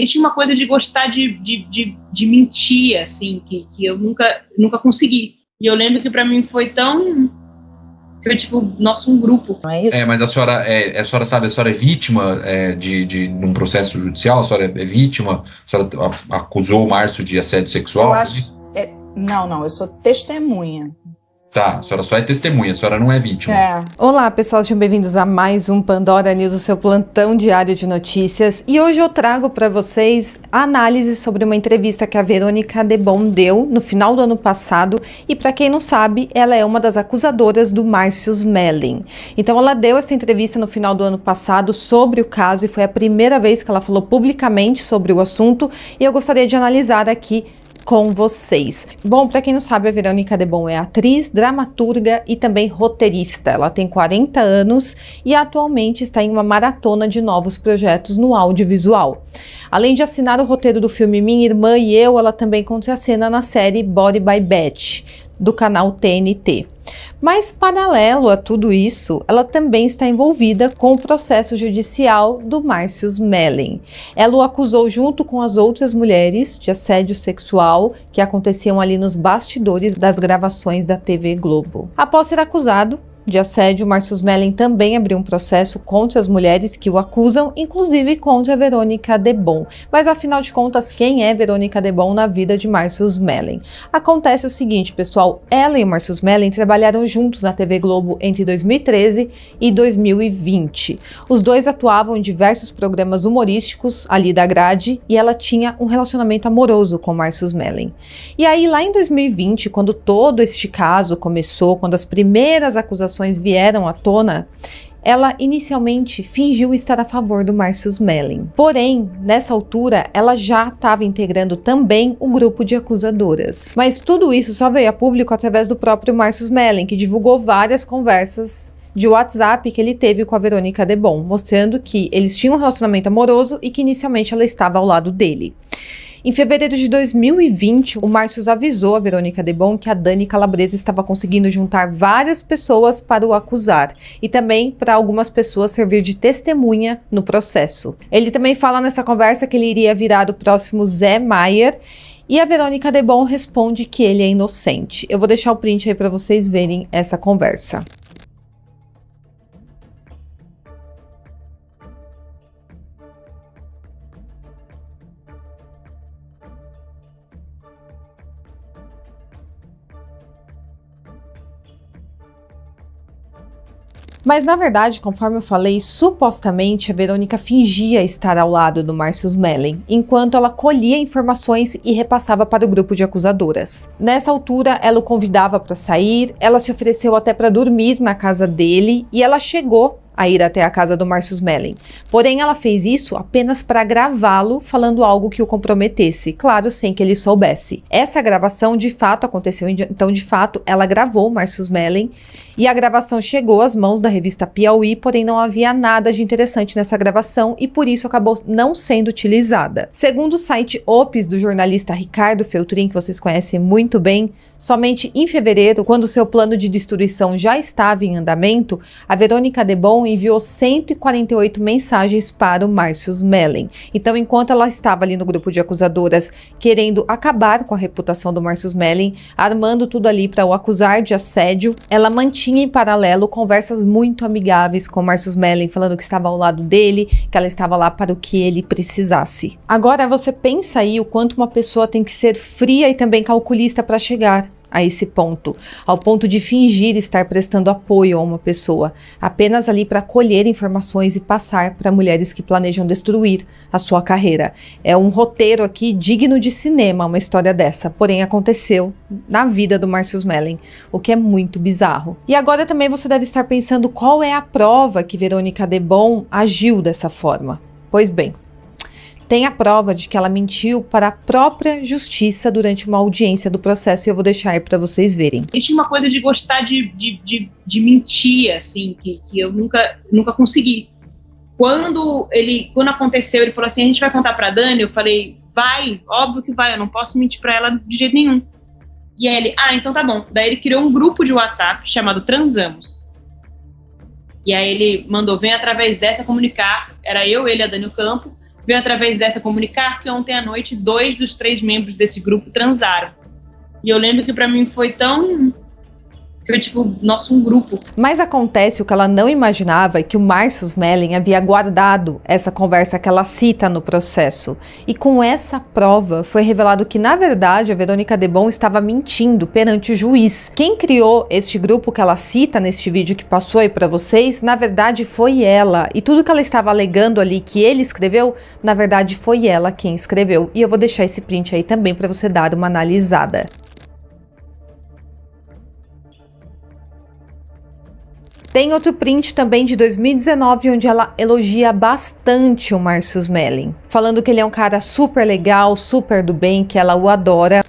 Ele tinha uma coisa de gostar de mentir, assim, que eu nunca consegui. E eu lembro que pra mim foi tipo, nossa, um grupo. Não é isso? Mas a senhora sabe, a senhora é vítima de um processo judicial? A senhora é vítima? A senhora acusou o Márcio de assédio sexual? Eu acho... Não, eu sou testemunha. Tá, a senhora só é testemunha, a senhora não é vítima. Olá, pessoal, sejam bem-vindos a mais um Pandora News, o seu plantão diário de notícias. E hoje eu trago para vocês a análise sobre uma entrevista que a Verônica Debon deu no final do ano passado. E para quem não sabe, ela é uma das acusadoras do Márcio Smelling. Então ela deu essa entrevista no final do ano passado sobre o caso e foi a primeira vez que ela falou publicamente sobre o assunto. E eu gostaria de analisar aqui com vocês. Bom, para quem não sabe, a Verônica Debon é atriz, dramaturga e também roteirista. Ela tem 40 anos e atualmente está em uma maratona de novos projetos no audiovisual. Além de assinar o roteiro do filme Minha Irmã e Eu, ela também contracena na série Body by Beth, do canal TNT. Mas, paralelo a tudo isso, ela também está envolvida com o processo judicial do Márcio Smelling. Ela o acusou junto com as outras mulheres de assédio sexual que aconteciam ali nos bastidores das gravações da TV Globo. Após ser acusado de assédio, Márcio Smelling também abriu um processo contra as mulheres que o acusam, inclusive contra a Verônica Debon. Mas afinal de contas, quem é Verônica Debon na vida de Márcio Smelling? Acontece o seguinte, pessoal, ela e o Márcio Smelling trabalharam juntos na TV Globo entre 2013 e 2020. Os dois atuavam em diversos programas humorísticos ali da grade e ela tinha um relacionamento amoroso com Márcio Smelling. E aí lá em 2020, quando todo este caso começou, quando as primeiras acusações vieram à tona, ela inicialmente fingiu estar a favor do Márcio Smelling. Porém, nessa altura, ela já estava integrando também o grupo de acusadoras. Mas tudo isso só veio a público através do próprio Márcio Smelling, que divulgou várias conversas de WhatsApp que ele teve com a Verônica Debon, mostrando que eles tinham um relacionamento amoroso e que inicialmente ela estava ao lado dele. Em fevereiro de 2020, o Márcio avisou a Verônica Debon que a Dani Calabresa estava conseguindo juntar várias pessoas para o acusar e também para algumas pessoas servir de testemunha no processo. Ele também fala nessa conversa que ele iria virar o próximo Zé Maier e a Verônica Debon responde que ele é inocente. Eu vou deixar o print aí para vocês verem essa conversa. Mas, na verdade, conforme eu falei, supostamente a Verônica fingia estar ao lado do Márcio Smelling, enquanto ela colhia informações e repassava para o grupo de acusadoras. Nessa altura, ela o convidava para sair, ela se ofereceu até para dormir na casa dele e ela chegou a ir até a casa do Márcio Smelling. Porém, ela fez isso apenas para gravá-lo falando algo que o comprometesse, claro, sem que ele soubesse. Essa gravação de fato aconteceu, então de fato ela gravou o Márcio Smelling e a gravação chegou às mãos da revista Piauí, porém não havia nada de interessante nessa gravação e por isso acabou não sendo utilizada. Segundo o site Opus do jornalista Ricardo Feltrin, que vocês conhecem muito bem, somente em fevereiro, quando seu plano de destruição já estava em andamento, a Verônica Debon enviou 148 mensagens para o Márcio Smelling. Então, enquanto ela estava ali no grupo de acusadoras querendo acabar com a reputação do Márcio Smelling, armando tudo ali para o acusar de assédio, ela mantinha em paralelo conversas muito amigáveis com o Márcio Smelling, falando que estava ao lado dele, que ela estava lá para o que ele precisasse. Agora, você pensa aí o quanto uma pessoa tem que ser fria e também calculista para chegar a esse ponto, ao ponto de fingir estar prestando apoio a uma pessoa, apenas ali para colher informações e passar para mulheres que planejam destruir a sua carreira. É um roteiro aqui digno de cinema, uma história dessa, porém aconteceu na vida do Márcio Smelling, o que é muito bizarro. E agora também você deve estar pensando qual é a prova que Verônica Debon agiu dessa forma. Pois bem, tem a prova de que ela mentiu para a própria justiça durante uma audiência do processo e eu vou deixar aí para vocês verem. Ele tinha uma coisa de gostar de mentir, assim, que eu nunca consegui. Quando aconteceu, ele falou assim, a gente vai contar pra Dani? Eu falei, vai, óbvio que vai, eu não posso mentir pra ela de jeito nenhum. E aí ele, então tá bom. Daí ele criou um grupo de WhatsApp chamado Transamos. E aí ele mandou, vem através dessa comunicar, era eu, ele, a Dani Campo, veio através dessa comunicar que ontem à noite 2 dos 3 membros desse grupo transaram. E eu lembro que pra mim foi tipo, nossa, um grupo. Mas acontece o que ela não imaginava, é que o Márcio Smelling havia guardado essa conversa que ela cita no processo. E com essa prova foi revelado que, na verdade, a Verônica Debon estava mentindo perante o juiz. Quem criou este grupo que ela cita neste vídeo que passou aí pra vocês, na verdade foi ela. E tudo que ela estava alegando ali que ele escreveu, na verdade foi ela quem escreveu. E eu vou deixar esse print aí também pra você dar uma analisada. Tem outro print também de 2019, onde ela elogia bastante o Márcio Smelling, falando que ele é um cara super legal, super do bem, que ela o adora.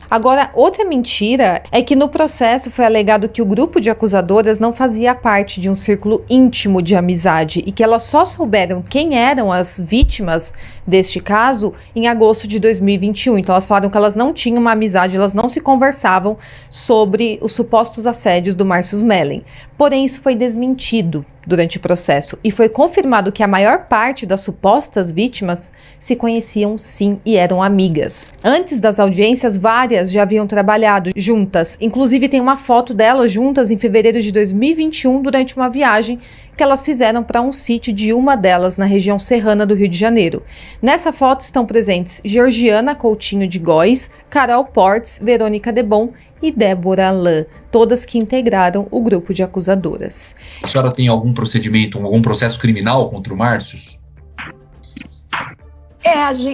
Agora, outra mentira é que no processo foi alegado que o grupo de acusadoras não fazia parte de um círculo íntimo de amizade e que elas só souberam quem eram as vítimas deste caso em agosto de 2021. Então elas falaram que elas não tinham uma amizade, elas não se conversavam sobre os supostos assédios do Márcio Smelling. Porém, isso foi desmentido durante o processo e foi confirmado que a maior parte das supostas vítimas se conheciam sim e eram amigas. Antes das audiências, várias já haviam trabalhado juntas, inclusive tem uma foto delas juntas em fevereiro de 2021 durante uma viagem que elas fizeram para um sítio de uma delas na região serrana do Rio de Janeiro. Nessa foto estão presentes Georgiana Coutinho de Góes, Carol Portes, Verônica Debon e Débora Lã, todas que integraram o grupo de acusadoras. A senhora tem algum procedimento, algum processo criminal contra o Márcio?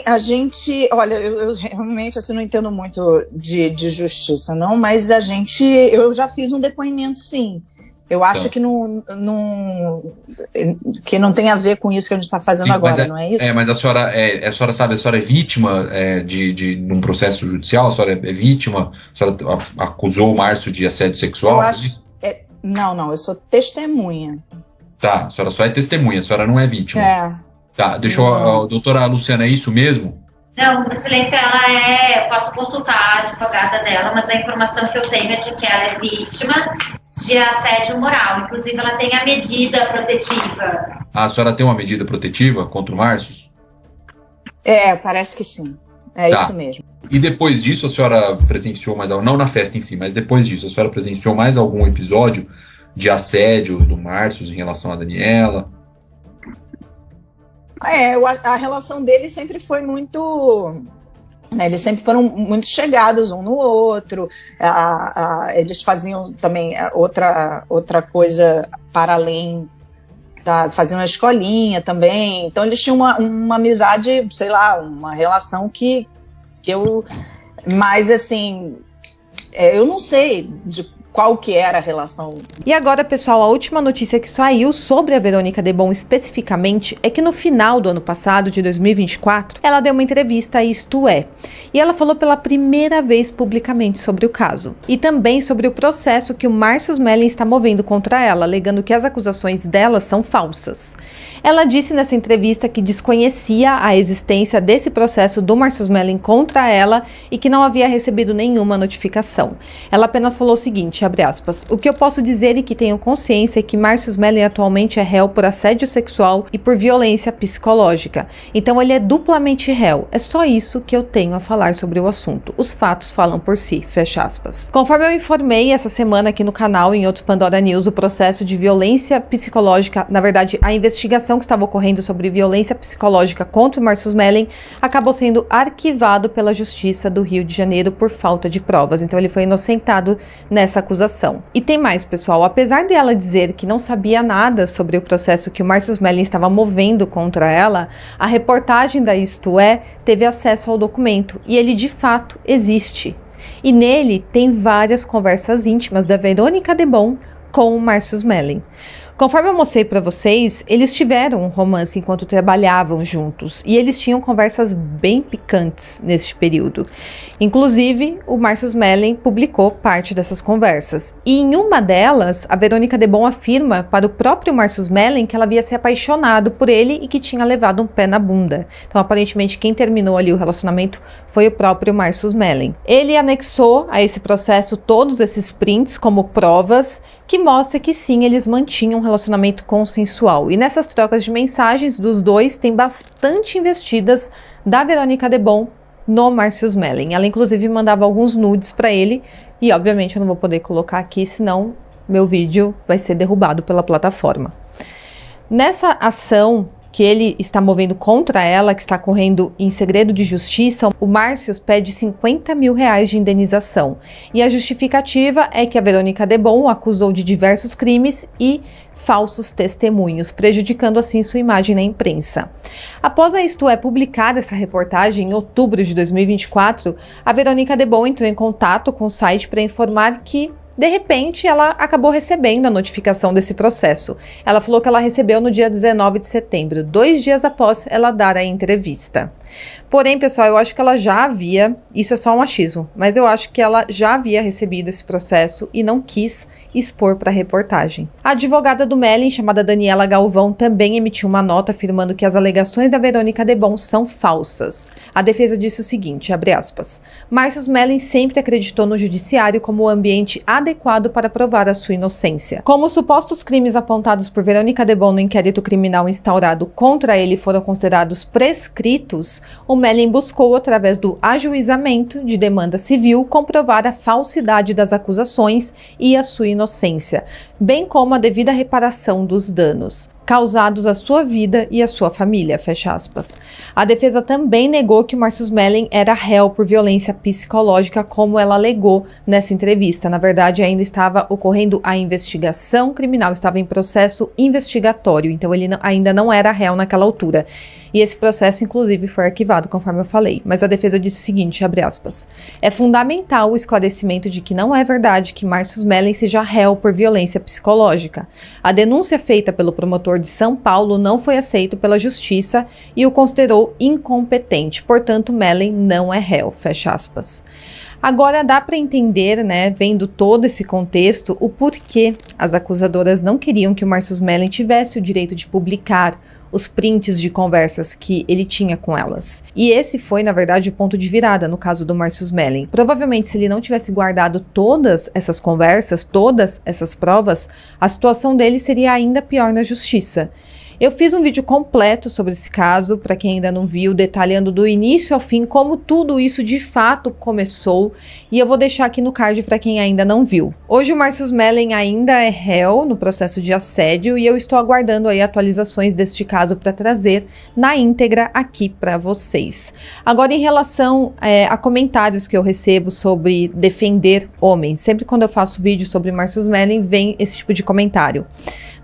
A gente, olha, eu realmente assim, não entendo muito de justiça, não, mas eu já fiz um depoimento, sim. Eu acho que não tem a ver com isso que a gente está fazendo agora, não é isso? Mas a senhora sabe, a senhora é vítima de um processo judicial, a senhora é vítima, a senhora acusou o Márcio de assédio sexual? Eu acho, não, eu sou testemunha. Tá, a senhora só é testemunha, a senhora não é vítima. Tá, doutora Luciana, é isso mesmo? Não, por silêncio eu posso consultar a advogada dela, mas a informação que eu tenho é de que ela é vítima de assédio moral. Inclusive, ela tem a medida protetiva. A senhora tem uma medida protetiva contra o Márcio? Parece que sim. É isso mesmo. E depois disso, a senhora presenciou mais algo, não na festa em si, mas depois disso, a senhora presenciou mais algum episódio de assédio do Márcio em relação a Daniela? A relação deles sempre foi muito... Eles sempre foram muito chegados um no outro, eles faziam também outra coisa para além, faziam uma escolinha também, então eles tinham uma amizade, sei lá, uma relação que eu, mas assim, eu não sei de qual que era a relação. E agora, pessoal, a última notícia que saiu sobre a Verônica Debon especificamente é que no final do ano passado, de 2024, ela deu uma entrevista a Isto É. E ela falou pela primeira vez publicamente sobre o caso. E também sobre o processo que o Márcio Smelling está movendo contra ela, alegando que as acusações dela são falsas. Ela disse nessa entrevista que desconhecia a existência desse processo do Márcio Smelling contra ela e que não havia recebido nenhuma notificação. Ela apenas falou o seguinte, abre aspas, o que eu posso dizer e que tenho consciência é que Márcio Smelling atualmente é réu por assédio sexual e por violência psicológica. Então ele é duplamente réu. É só isso que eu tenho a falar sobre o assunto. Os fatos falam por si, fecha aspas. Conforme eu informei essa semana aqui no canal, em outro Pandora News, o processo de violência psicológica, na verdade, a investigação que estava ocorrendo sobre violência psicológica contra o Márcio Smelling acabou sendo arquivado pela Justiça do Rio de Janeiro por falta de provas. Então ele foi inocentado nessa acusação. E tem mais, pessoal, apesar dela dizer que não sabia nada sobre o processo que o Márcio Smelling estava movendo contra ela, a reportagem da Isto É teve acesso ao documento e ele de fato existe. E nele tem várias conversas íntimas da Verônica Debon com o Márcio Smelling. Conforme eu mostrei para vocês, eles tiveram um romance enquanto trabalhavam juntos e eles tinham conversas bem picantes neste período. Inclusive, o Márcio Smelling publicou parte dessas conversas. E em uma delas, a Verônica Debon afirma para o próprio Márcio Smelling que ela havia se apaixonado por ele e que tinha levado um pé na bunda. Então, aparentemente, quem terminou ali o relacionamento foi o próprio Márcio Smelling. Ele anexou a esse processo todos esses prints como provas que mostra que sim, eles mantinham um relacionamento consensual. E nessas trocas de mensagens dos dois, tem bastante investidas da Verônica Debon no Márcio Smelling. Ela inclusive mandava alguns nudes para ele, e obviamente eu não vou poder colocar aqui, senão meu vídeo vai ser derrubado pela plataforma. Nessa ação que ele está movendo contra ela, que está correndo em segredo de justiça, o Márcio pede 50 mil reais de indenização. E a justificativa é que a Verônica Debon o acusou de diversos crimes e falsos testemunhos, prejudicando assim sua imagem na imprensa. Após a Isto É publicar essa reportagem em outubro de 2024, a Verônica Debon entrou em contato com o site para informar que de repente, ela acabou recebendo a notificação desse processo. Ela falou que ela recebeu no dia 19 de setembro, 2 dias após ela dar a entrevista. Porém, pessoal, eu acho que ela já havia, isso é só um achismo, mas eu acho que ela já havia recebido esse processo e não quis expor para a reportagem. A advogada do Smelling, chamada Daniela Galvão, também emitiu uma nota afirmando que as alegações da Verônica Debon são falsas. A defesa disse o seguinte, abre aspas, Márcio Smelling sempre acreditou no judiciário como o ambiente adequado para provar a sua inocência. Como os supostos crimes apontados por Verônica Debon no inquérito criminal instaurado contra ele foram considerados prescritos, o Smelling buscou, através do ajuizamento de demanda civil, comprovar a falsidade das acusações e a sua inocência, bem como a devida reparação dos danos causados à sua vida e à sua família, fecha aspas. A defesa também negou que o Márcio Smelling era réu por violência psicológica, como ela alegou nessa entrevista. Na verdade, ainda estava ocorrendo a investigação criminal, estava em processo investigatório, então ele ainda não era réu naquela altura. E esse processo, inclusive, foi arquivado, conforme eu falei. Mas a defesa disse o seguinte, abre aspas, é fundamental o esclarecimento de que não é verdade que Márcio Smelling seja réu por violência psicológica. A denúncia feita pelo promotor de São Paulo não foi aceito pela justiça e o considerou incompetente. Portanto, Smelling não é réu, fecha aspas. Agora dá para entender, né, vendo todo esse contexto, o porquê as acusadoras não queriam que o Márcio Smelling tivesse o direito de publicar os prints de conversas que ele tinha com elas. E esse foi, na verdade, o ponto de virada no caso do Márcio Smelling. Provavelmente, se ele não tivesse guardado todas essas conversas, todas essas provas, a situação dele seria ainda pior na justiça. Eu fiz um vídeo completo sobre esse caso, para quem ainda não viu, detalhando do início ao fim como tudo isso de fato começou, e eu vou deixar aqui no card para quem ainda não viu. Hoje o Márcio Smelling ainda é réu no processo de assédio e eu estou aguardando aí atualizações deste caso para trazer na íntegra aqui para vocês. Agora, em relação a comentários que eu recebo sobre defender homens, sempre quando eu faço vídeo sobre Márcio Smelling vem esse tipo de comentário.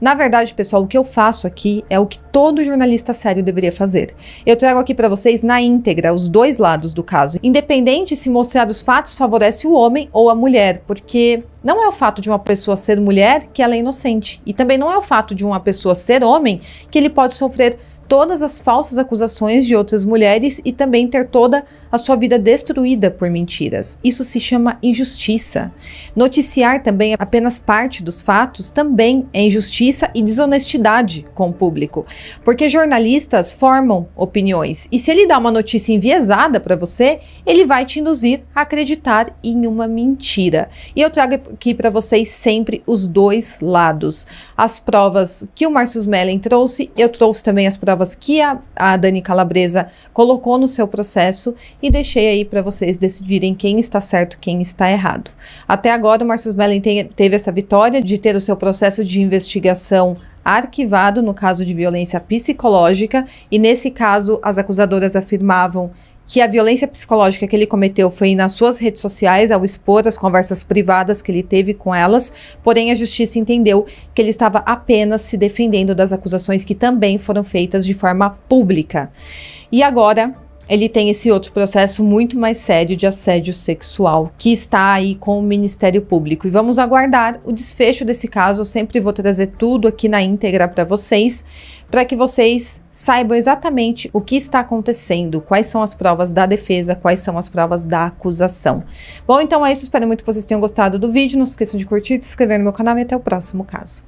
Na verdade, pessoal, o que eu faço aqui é o que todo jornalista sério deveria fazer. Eu trago aqui para vocês na íntegra os dois lados do caso, independente se mostrar os fatos favorece o homem ou a mulher, porque não é o fato de uma pessoa ser mulher que ela é inocente, e também não é o fato de uma pessoa ser homem que ele pode sofrer todas as falsas acusações de outras mulheres e também ter toda a sua vida destruída por mentiras. Isso se chama injustiça. Noticiar também apenas parte dos fatos também é injustiça e desonestidade com o público, porque jornalistas formam opiniões e se ele dá uma notícia enviesada para você, ele vai te induzir a acreditar em uma mentira. E eu trago aqui para vocês sempre os dois lados. As provas que o Márcio Smelling trouxe, eu trouxe também as provas que a Dani Calabresa colocou no seu processo e deixei aí para vocês decidirem quem está certo, quem está errado. Até agora o Márcio Smelling teve essa vitória de ter o seu processo de investigação arquivado no caso de violência psicológica e nesse caso as acusadoras afirmavam que a violência psicológica que ele cometeu foi nas suas redes sociais ao expor as conversas privadas que ele teve com elas, porém a justiça entendeu que ele estava apenas se defendendo das acusações que também foram feitas de forma pública. E agora ele tem esse outro processo muito mais sério de assédio sexual, que está aí com o Ministério Público. E vamos aguardar o desfecho desse caso. Eu sempre vou trazer tudo aqui na íntegra para vocês, para que vocês saibam exatamente o que está acontecendo, quais são as provas da defesa, quais são as provas da acusação. Bom, então é isso. Espero muito que vocês tenham gostado do vídeo. Não se esqueçam de curtir, de se inscrever no meu canal e até o próximo caso.